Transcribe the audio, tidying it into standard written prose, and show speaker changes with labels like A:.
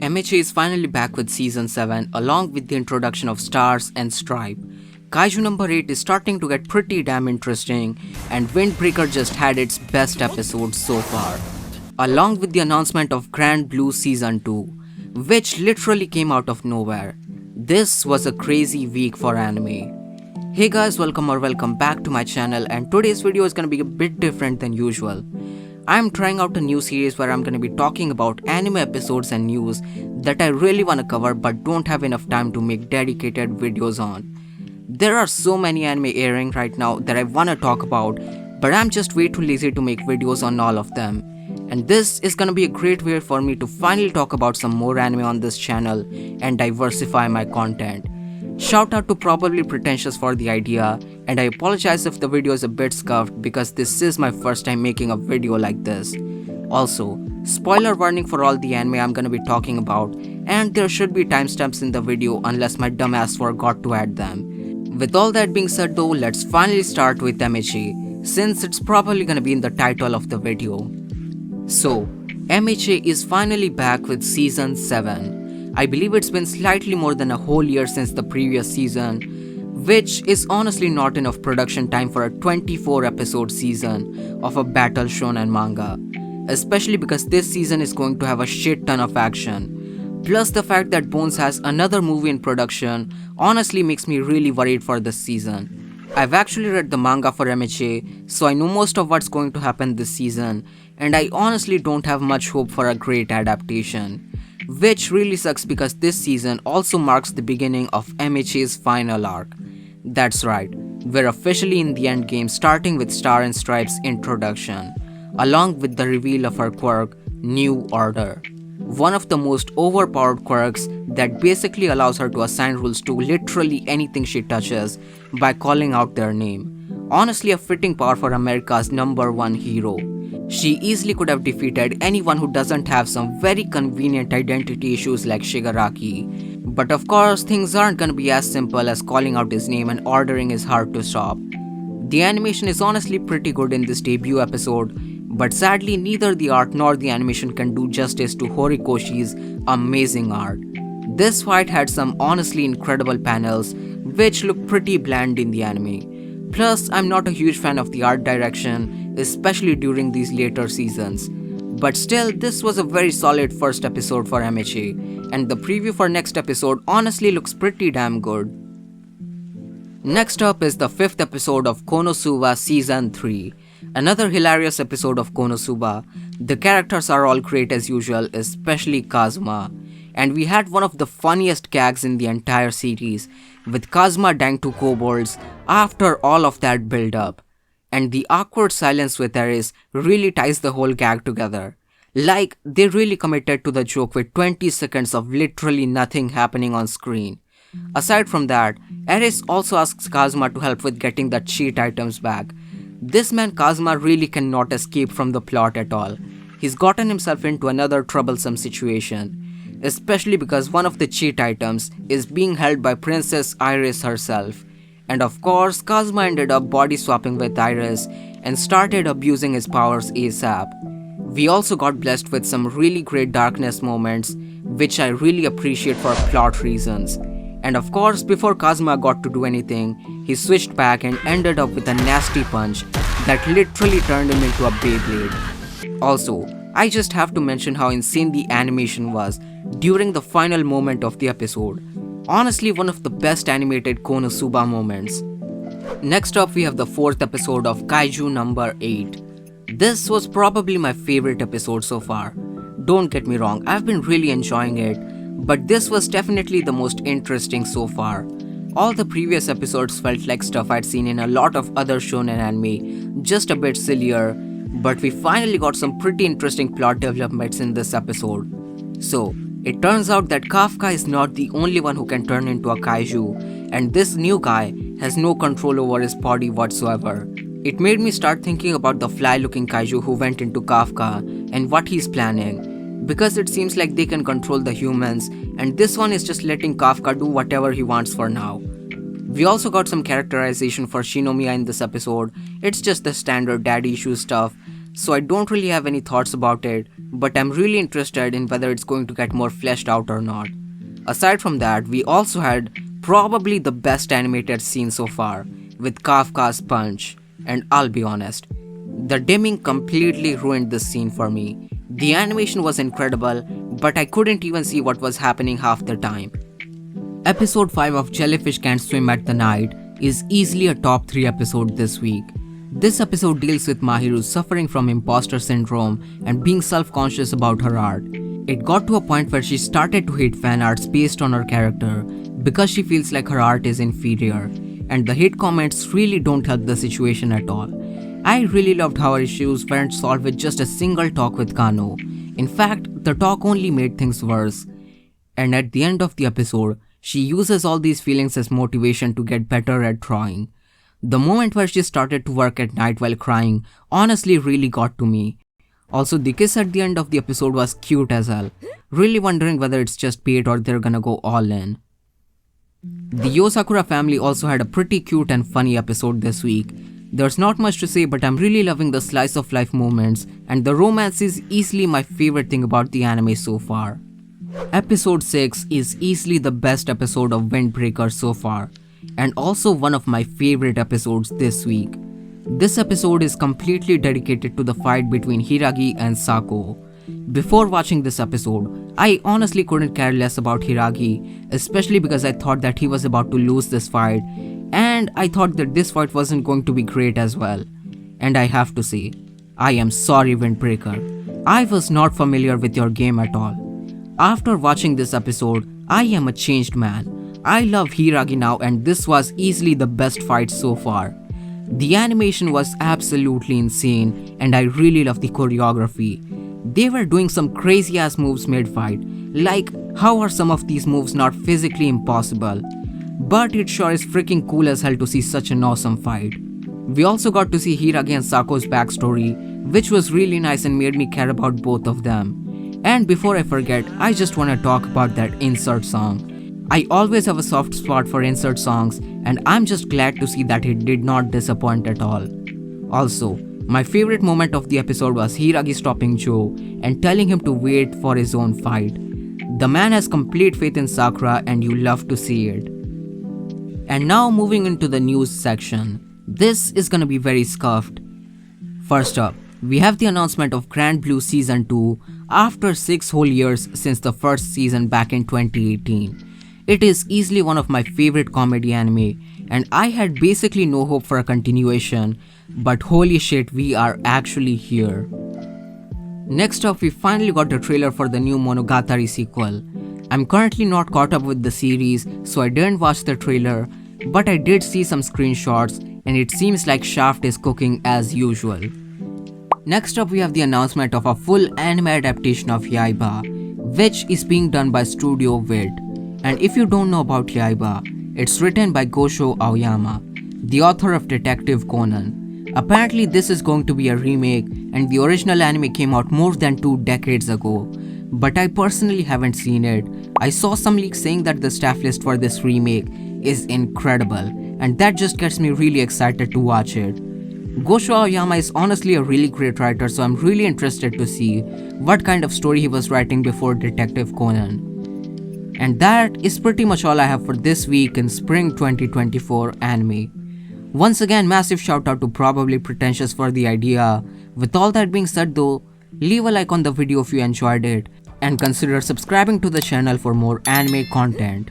A: MHA is finally back with Season 7 along with the introduction of Stars and Stripe. Kaiju number 8 is starting to get pretty damn interesting, and Windbreaker just had its best episode so far. Along with the announcement of Grand Blue Season 2, which literally came out of nowhere. This was a crazy week for anime. Hey guys, welcome back to my channel, and today's video is gonna be a bit different than usual. I'm trying out a new series where I'm gonna be talking about anime episodes and news that I really wanna cover but don't have enough time to make dedicated videos on. There are so many anime airing right now that I wanna talk about, but I'm just way too lazy to make videos on all of them. And this is gonna be a great way for me to finally talk about some more anime on this channel and diversify my content. Shout out to Probably Pretentious for the idea, and I apologize if the video is a bit scuffed because this is my first time making a video like this. Also, spoiler warning for all the anime I'm gonna be talking about, and there should be timestamps in the video unless my dumbass forgot to add them. With all that being said though, let's finally start with MHA, since it's probably gonna be in the title of the video. So, MHA is finally back with Season 7. I believe it's been slightly more than a whole year since the previous season, which is honestly not enough production time for a 24 episode season of a battle shonen manga, especially because this season is going to have a shit ton of action. Plus the fact that Bones has another movie in production honestly makes me really worried for this season. I've actually read the manga for MHA, so I know most of what's going to happen this season, and I honestly don't have much hope for a great adaptation. Which really sucks because this season also marks the beginning of MHA's final arc. That's right, we're officially in the endgame, starting with Star and Stripe's introduction, along with the reveal of her quirk, New Order. One of the most overpowered quirks that basically allows her to assign rules to literally anything she touches by calling out their name. Honestly, a fitting power for America's #1 hero. She easily could have defeated anyone who doesn't have some very convenient identity issues like Shigaraki. But of course, things aren't gonna be as simple as calling out his name and ordering his heart to stop. The animation is honestly pretty good in this debut episode, but sadly neither the art nor the animation can do justice to Horikoshi's amazing art. This fight had some honestly incredible panels, which look pretty bland in the anime. Plus, I'm not a huge fan of the art direction, especially during these later seasons. But still, this was a very solid first episode for MHA, and the preview for next episode honestly looks pretty damn good. Next up is the 5th episode of Konosuba Season 3. Another hilarious episode of Konosuba. The characters are all great as usual, especially Kazuma. And we had one of the funniest gags in the entire series, with Kazuma dying to kobolds after all of that build up. And the awkward silence with Ares really ties the whole gag together. Like, they really committed to the joke with 20 seconds of literally nothing happening on screen. Aside from that, Ares also asks Kazuma to help with getting the cheat items back. This man Kazuma really cannot escape from the plot at all. He's gotten himself into another troublesome situation, especially because one of the cheat items is being held by Princess Iris herself. And of course, Kazuma ended up body swapping with Iris and started abusing his powers ASAP. We also got blessed with some really great darkness moments, which I really appreciate for plot reasons. And of course, before Kazuma got to do anything, he switched back and ended up with a nasty punch that literally turned him into a Beyblade. Also, I just have to mention how insane the animation was during the final moment of the episode. Honestly, one of the best animated Konosuba moments. Next up, we have the 4th episode of Kaiju number 8. This was probably my favorite episode so far. Don't get me wrong, I've been really enjoying it, but this was definitely the most interesting so far. All the previous episodes felt like stuff I'd seen in a lot of other shonen anime, just a bit sillier, but we finally got some pretty interesting plot developments in this episode. So, it turns out that Kafka is not the only one who can turn into a kaiju, and this new guy has no control over his body whatsoever. It made me start thinking about the fly-looking kaiju who went into Kafka and what he's planning, because it seems like they can control the humans, and this one is just letting Kafka do whatever he wants for now. We also got some characterization for Shinomiya in this episode. It's just the standard daddy issue stuff, so I don't really have any thoughts about it, but I'm really interested in whether it's going to get more fleshed out or not. Aside from that, we also had probably the best animated scene so far, with Kafka's punch, and I'll be honest, the dimming completely ruined this scene for me. The animation was incredible, but I couldn't even see what was happening half the time. Episode 5 of Jellyfish Can't Swim at the Night is easily a top 3 episode this week. This episode deals with Mahiru suffering from imposter syndrome and being self-conscious about her art. It got to a point where she started to hate fan arts based on her character because she feels like her art is inferior, and the hate comments really don't help the situation at all. I really loved how her issues weren't solved with just a single talk with Kano. In fact, the talk only made things worse. And at the end of the episode, she uses all these feelings as motivation to get better at drawing. The moment where she started to work at night while crying honestly really got to me. Also, the kiss at the end of the episode was cute as hell. Really wondering whether it's just bait or they're gonna go all in. The Yozakura family also had a pretty cute and funny episode this week. There's not much to say, but I'm really loving the slice of life moments, and the romance is easily my favorite thing about the anime so far. Episode 6 is easily the best episode of Windbreaker so far, and also one of my favorite episodes this week. This episode is completely dedicated to the fight between Hiragi and Sako. Before watching this episode, I honestly couldn't care less about Hiragi, especially because I thought that he was about to lose this fight, and I thought that this fight wasn't going to be great as well. And I have to say, I am sorry Windbreaker, I was not familiar with your game at all. After watching this episode, I am a changed man. I love Hiragi now, and this was easily the best fight so far. The animation was absolutely insane, and I really love the choreography. They were doing some crazy ass moves mid-fight, like how are some of these moves not physically impossible? But it sure is freaking cool as hell to see such an awesome fight. We also got to see Hiragi and Sako's backstory, which was really nice and made me care about both of them. And before I forget, I just want to talk about that insert song. I always have a soft spot for insert songs, and I'm just glad to see that it did not disappoint at all. Also, my favorite moment of the episode was Hiragi stopping Joe and telling him to wait for his own fight. The man has complete faith in Sakura, and you love to see it. And now moving into the news section. This is gonna be very scuffed. First up, we have the announcement of Grand Blue Season 2 after 6 whole years since the first season back in 2018. It is easily one of my favorite comedy anime, and I had basically no hope for a continuation, but holy shit, we are actually here. Next up, we finally got a trailer for the new Monogatari sequel. I'm currently not caught up with the series, so I didn't watch the trailer, but I did see some screenshots, and it seems like Shaft is cooking as usual. Next up, we have the announcement of a full anime adaptation of Yaiba, which is being done by Studio Vid. And if you don't know about Yaiba, it's written by Gosho Aoyama, the author of Detective Conan. Apparently this is going to be a remake, and the original anime came out more than 2 decades ago, but I personally haven't seen it. I saw some leaks saying that the staff list for this remake is incredible, and that just gets me really excited to watch it. Gosho Aoyama is honestly a really great writer, so I'm really interested to see what kind of story he was writing before Detective Conan. And that is pretty much all I have for this week in Spring 2024 anime. Once again, massive shout out to Probably Pretentious for the idea. With all that being said though, leave a like on the video if you enjoyed it, and consider subscribing to the channel for more anime content.